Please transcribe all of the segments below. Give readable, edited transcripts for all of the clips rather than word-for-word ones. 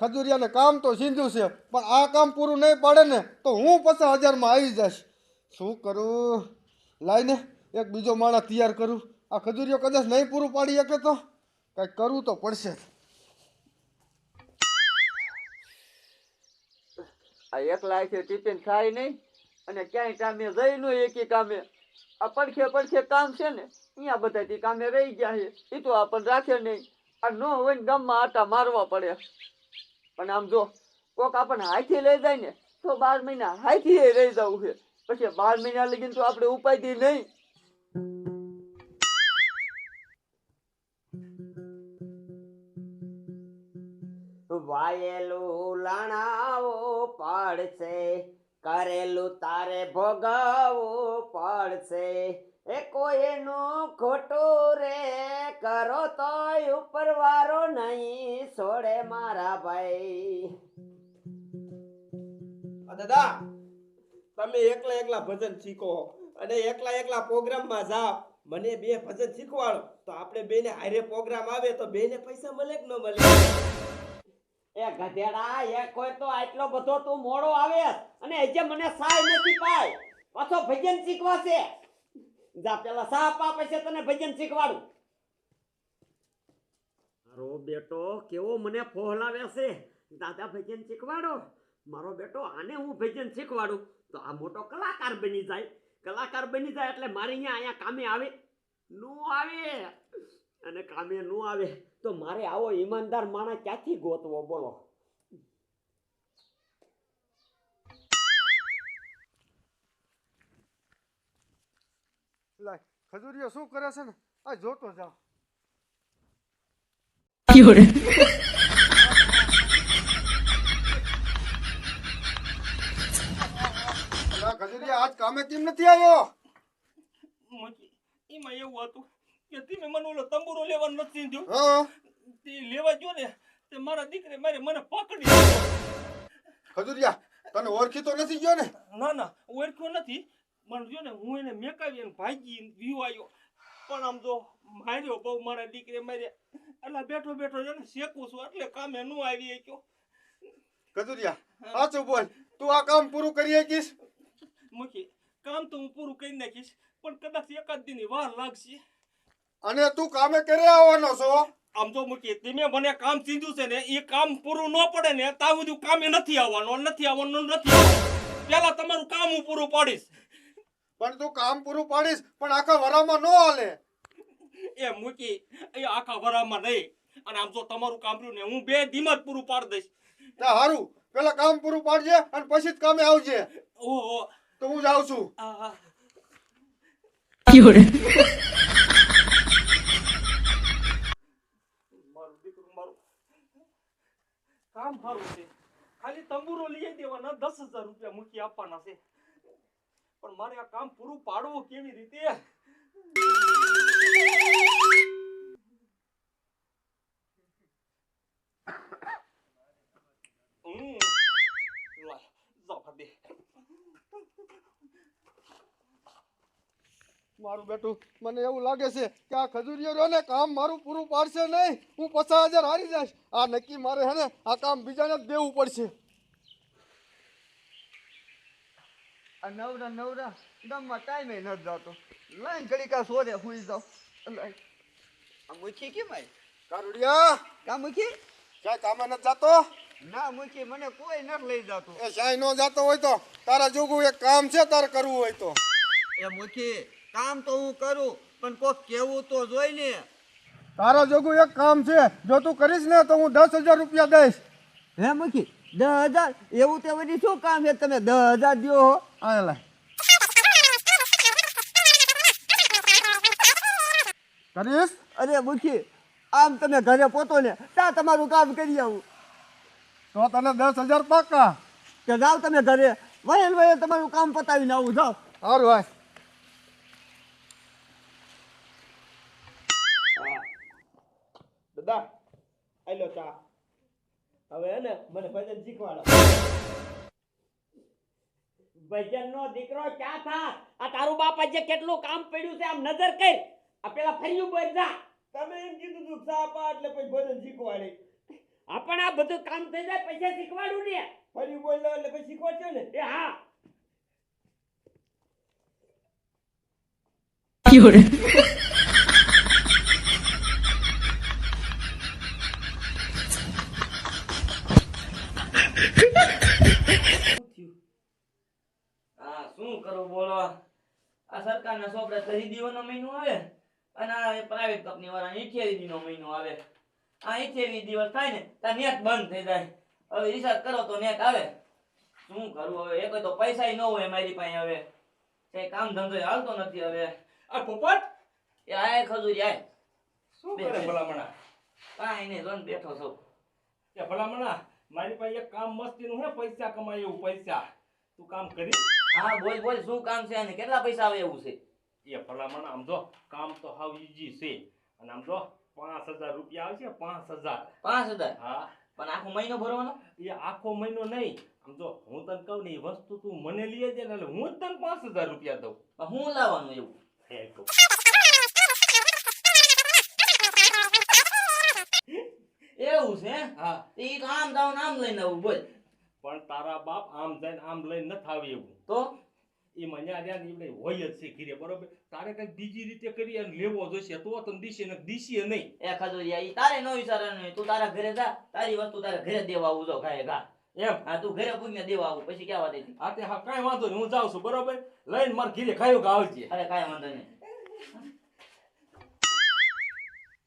ખજૂરિયાને કામ તો સીધું છે, પણ આ કામ પૂરું નહીં પાડે ને તો હું 50,000માં આવી જઈશ. શું કરું? લાઈને એક બીજો માણસ તૈયાર કરું. આ ખજૂરિયો કદાચ નહીં પૂરું પાડી શકે તો કંઈક કરવું તો પડશે. આ એકલા છે ટિફિન ખાય નહીં અને ક્યાંય કામે જઈ નો એકી કામે. આ પડખે પડખે કામ છે ને અહીંયા બધા કામે રહી ગયા છે. એ તો આપણને રાખે નહીં. આ ન હોય ને ગામમાં આટા મારવા પડે. અને આમ જો કોક આપણને હાથી લઈ જાય ને તો 12 મહિના હાથી રહી જવું છે. પછી 12 મહિના લગીને તો આપણે ઉપાયથી નહીં. વાયેલું લણાવો પડશે, કરેલું તારે ભોગવવું પડશે. એ કોઈનું ખોટું રે કરો તોય ઉપરવાળો નહીં છોડે મારા ભાઈ. દાદા તમે એકલા એકલા ભજન શીખો અને એકલા એકલા પ્રોગ્રામમાં જાઓ. મને 2 ભજન શીખવાડો તો આપણે બેને હારે પ્રોગ્રામ આવે તો બેને પૈસા મળે કે ન મળે? એ ગધેડા, એ કોઈ તો આટલો બધો તું મોડો આવે અને હજે મને સાય નથી પાય. પાછો ભજન શીખવા છે. જા પેલા સા આપા પછી તને ભજન શીખવાડું. મારો બેટો કેવો મને ફોહલાવે છે. દાદા ભજન શીખવાડો. મારો બેટો આને હું ભજન શીખવાડું તો આ મોટો કલાકાર બની જાય. કલાકાર બની જાય એટલે મારી અહીંયા કામે આવે નો આવે. અને કામે નો આવે તો મારે આવો ઈમાનદાર માણસ ક્યાંથી ગોતવો બોલો? લાય ખજૂરિયો શું કરે છે ને આ જોતો જાઓ. ખજૂરિયા આજ કામે કેમ નથી આવ્યો? એમાં એવું હતું કે તમે મને ઓલો તંબુરો લેવાનો નથી દીધો. હા તે લેવા ગયો ને તે મારા દીકરે મને પકડી. ખજૂરિયા તને ઓળખી તો નથી ગયો ને? ના ના ઓળખ્યો નથી. મને જો ને હું એને મેકાવી અને ભાગી વિવાયો. પણ આમ જો માર્યો બહુ મારા દીકરે માર્યા. એટલે બેઠો બેઠો છે ને શેકું છું એટલે કામે ન આવી ગયો. ખજૂરિયા સાચું બોલ, તું આ કામ પૂરું કરી શકીશ? મૂકી કામ તો હું પૂરું કરી નાખીશ પણ કદાચ એકાદ દિનની વાર લાગશે. અને તું કામે કરે આવવાનો છો? આમ જો મૂકી તમે મને કામ સીધું છે ને એ કામ પૂરું ન પડે ને ત્યાં સુધી કામે નથી આવવાનું. પેલા તમારું કામ હું પૂરું પાડીશ. પણ તું કામ પૂરું પાડીશ પણ આખા વરામાં ન હાલે. એ મૂકી એ આખા વરામાં નહીં. અને આમ જો તમારું કામ રહ્યું ને હું 2 દિન જ પૂરું પાડી દઈશ. ત્યાં હારું પેલા કામ પૂરું પાડજે અને પછી જ કામે આવજે. ઓહો તો હું જાઉં છું. મારું દીકરું મારું કામ સારું છે. ખાલી તંબુરો લઈ દેવાના 10,000 રૂપિયા મૂકી આપવાના છે. પણ મારે આ કામ પૂરું પાડવું કેવી રીતે? મારું બેટું મને એવું લાગે છે કે આ ખજૂરિયો રહ્યો ને કામ મારું પૂરું પાડશે નહીં. હું 50,000 હારી જઈશ. આ નક્કી મારે હે ને આ કામ બીજાને જ દેવું પડશે. આ નવરા ગામમાં ટાઈમે નથી જતો. લાઈન ઘડીકા સોરે સુઈ જાવ. આ મૂકી કેમ આવી? કારુડિયા કા મૂકી? ક્યાંય કામે નથી જાતો? ના મૂકી મને કોઈ નથી લઈ જતું. એ ક્યાંય ન જાતો હોય તો તારા જોગું એક કામ છે તારે કરવું હોય તો. એ મૂકી કામ તો હું કરું પણ કોક કેવું તો જોઈ ને. તારા જોગું એક કામ છે, જો તું કરીશ ને તો હું 10,000 રૂપિયા દઈશ. હે મૂકી 10,000? એવું તે વળી શું કામ છે તમે 10,000 દ્યો હો? આ લે કરીશ. અરે મૂકી આમ તમે ઘરે પોતો ને ત્યાં તમારું કામ કરી આવું તો તને 10,000 પાકા. કે જાઓ તમે ઘરે વહેલ તમારું કામ પતાવીને આવું. જાઓ. સારું ભાઈ. દાદા આલો ચા. હવે હે ને મને ભજન શીખવાડો. ભજન નો દીકરો ક્યાં થા? આ તારું બાપ આજે કેટલું કામ પડ્યું છે આમ નજર કર. આ પેલા ફર્યું બોલ જા. તમે એમ કીધું તું ચા પા એટલે પછી ભજન શીખવાડે. આપણે આ બધું કામ થઈ જાય પૈસા શીખવાડું ને. ફરી બોલ એટલે પછી શીખવાડશે ને. એ હા. હા શું કરું બોલો આ સરકારના સોપડે ખરીદીઓનો મહિનો આવે અને આ પ્રાઇવેટ કંપની વાળા 88 નો મહિનો આવે આ 88 દિવસ થાય ને ત્યાં નેટ બંધ થઈ જાય હવે રિચાર્જ કરો તો નેટ આવે શું કરું હવે એક તો પૈસા ન હોય મારી પાસે હવે કઈ કામ ધંધો હાલતો નથી હવે આ પોપટ એ આય ખજૂરી આય શું કરે ભલામણા? કાંઈ નહીં જોન બેઠો છો એ ભલામણા મારી પાસે એક કામ મસ્તીનું હે પૈસા કમાય એવું પૈસા તું કામ કરી. હા બોલ બોલ શું કામ છે અને કેટલા પૈસા આવે એવું છે એ ભલામણા આમ જો કામ તો હાવ ઈજી છે અને આમ જો 5000 રૂપિયા આવશે 5000. 5000 હા પણ આખો મહિનો ભરવાનો એ આખો મહિનો નહીં આમ જો હું તને કહું ને એ વસ્તુ તું મને લઈ જાય ને એટલે હું જ તને 5000 રૂપિયા દઉં. પણ હું લાવવાનું એવું હે તો એવું છે હા ઈ તો આમ જાવ આમ લઈને આવું બોલ પણ તારા બાપ આમ જઈને આમ લઈને નથી આવી એવું તો એ મન્યા રહ્યા ને એવડે હોય જ છે ઘીરે બરોબર તારે કઈક બીજી રીતે કરી અને લેવો જોઈશે તો તને દીશે ને દીશે નહીં. એ ખજૂરિયા ઈ તારે નો વિચારવાનું તું તારા ઘરે જા તારી વસ્તુ તારે ઘરે દેવા આવું જો ખાય ઘા એમ હા તું ઘરે પૂછને દેવા આવું પછી ક્યાં વાત હતી આ તે હા કાંઈ વાંધો નહીં હું જાઉં છું બરોબર લઈને માર ઘીરે ખાયો કે આવજે. અરે કાંઈ વાંધો નહીં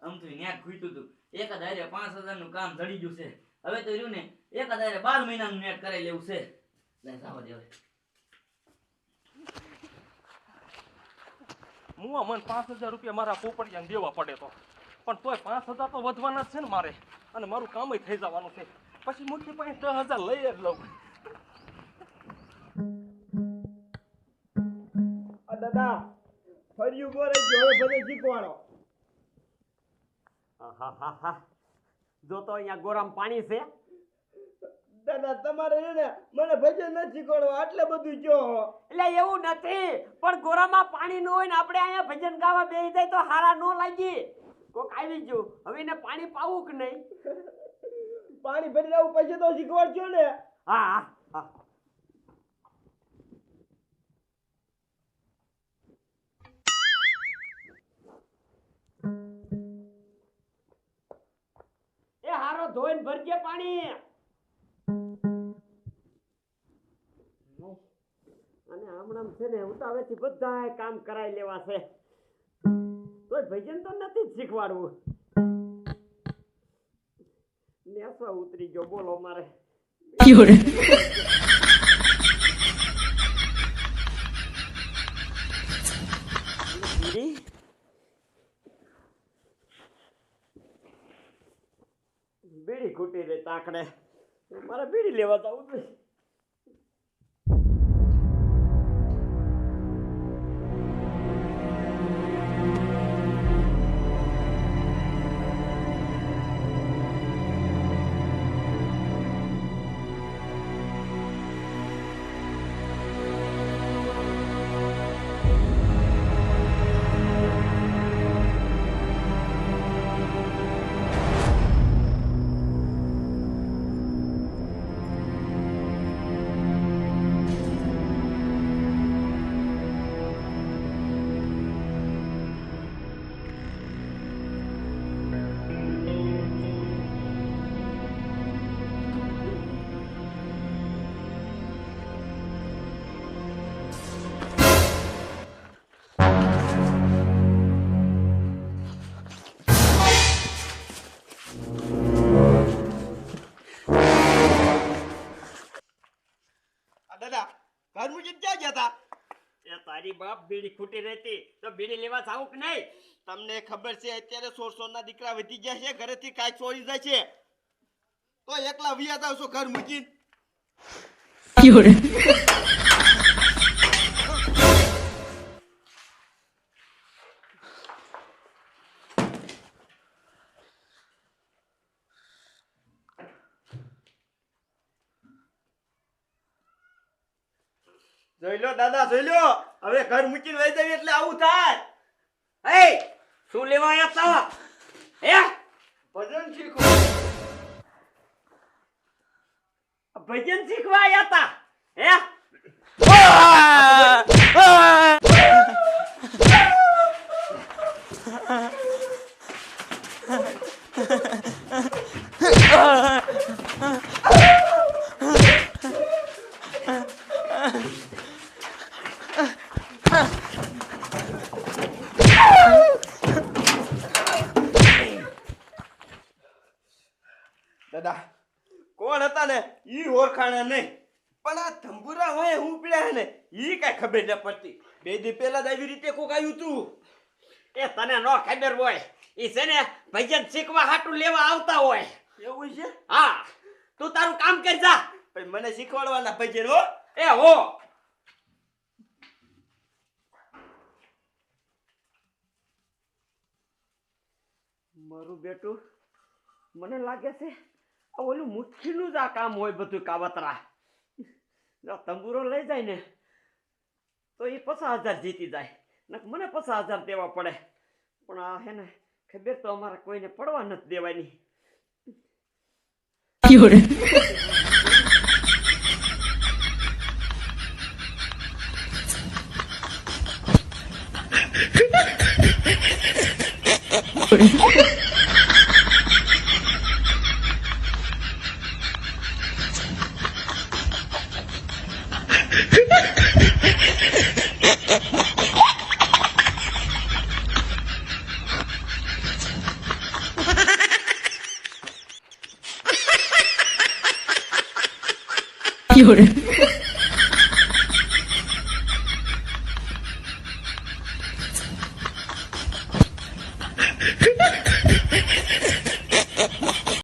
આમ તો ન્યા ખૂટ્યું તું એક જ હારે 5000 નું કામ ધડી ગયું છે હવે તો રહ્યું ને એક જ હારે 12 મહિનાનું નેટ કરાવી લેવું છે લઈ જાવ દે હવે હું મને 5000 રૂપિયા મારા પોપડિયાને દેવા પડે તો પણ તોય 5000 તો વધવાના જ છે ને મારે અને મારું કામ થઈ જવાનું છે પછી મોટી પાસે 10000 લઈ જ લઉં. આ દાદા ફર્યું બોરે ગયો હવે ભજન શીખવાડો. આહાહાહા. જો તો અહીંયા ગોરામ પાણી છે. દાદા તમારે છે ને મને ભજન નથી શીખવાડવા આટલે બધું કયો. એટલે એવું નથી પણ ગોરામાં પાણી ન હોય ને આપણે અહીંયા ભજન ગાવા બેસી જાય તો હારા ન લાગી. કોક આવી ગયું હવે એને પાણી પાવું કે નહીં. પાણી ભરી લાવું પછી તો શીખવાડજો ને. હા હા હા. એ હારો ધોઈને ભરજે પાણી. અને હમણાં છે ને હું તો હવેથી બધા કામ કરાવી લેવા છે તોય ભજન તો નથી જ શીખવાડવું. નેસો ઉતરી ગયો બોલો મારે. બીડી? બીડી ખૂટી રહી તાકડે મારે બીડી લેવા જવું છે. દાદા ઘર મૂકીને ક્યાં ગયા હતા? એ તારી બાપ બીડી ખૂટી રહેતી તો બીડી લેવા જાવું કે નહીં? તમને ખબર છે અત્યારે 16 ના દીકરા વધી ગયા છે ઘરેથી કાંઈ ચોરી જાય છે તો એકલા વિયા જાવ છો ઘર મૂકીને. જોઈ લો દાદા જોઈ લો હવે ઘર મૂકીને વહી જવી એટલે આવું થાય. એ શું લેવા આવ્યા તા? હે ભજન શીખો. ભજન શીખવા આયા હતા હે દાદા કોણ હતા ને ઈ ઓળખાણા નહીં પણ આ તંબુરા હોય હું પીડ્યા ને ઈ કઈ ખબર ન પડતી 2 દી પહેલા જ આવી રીતે કોક આવ્યું તું એ તને નો ખબર હોય ઈ છે ને ભજન શીખવા હાટું લેવા આવતા હોય એવું છે હા તું તારું કામ કર જા પણ મને શીખવાડવાના ભજન હો એ હો મારું બેટું મને લાગે છે આ ઓલું મુઠ્ઠીનું જ આ કામ હોય બધું કાવતરા જો તંબુરો લઈ જાય ને તો એ 50,000 જીતી જાય ને મને 50,000 દેવા પડે પણ આ હે ને ખબર તો અમારે કોઈને પડવા નથી દેવાની Fiore.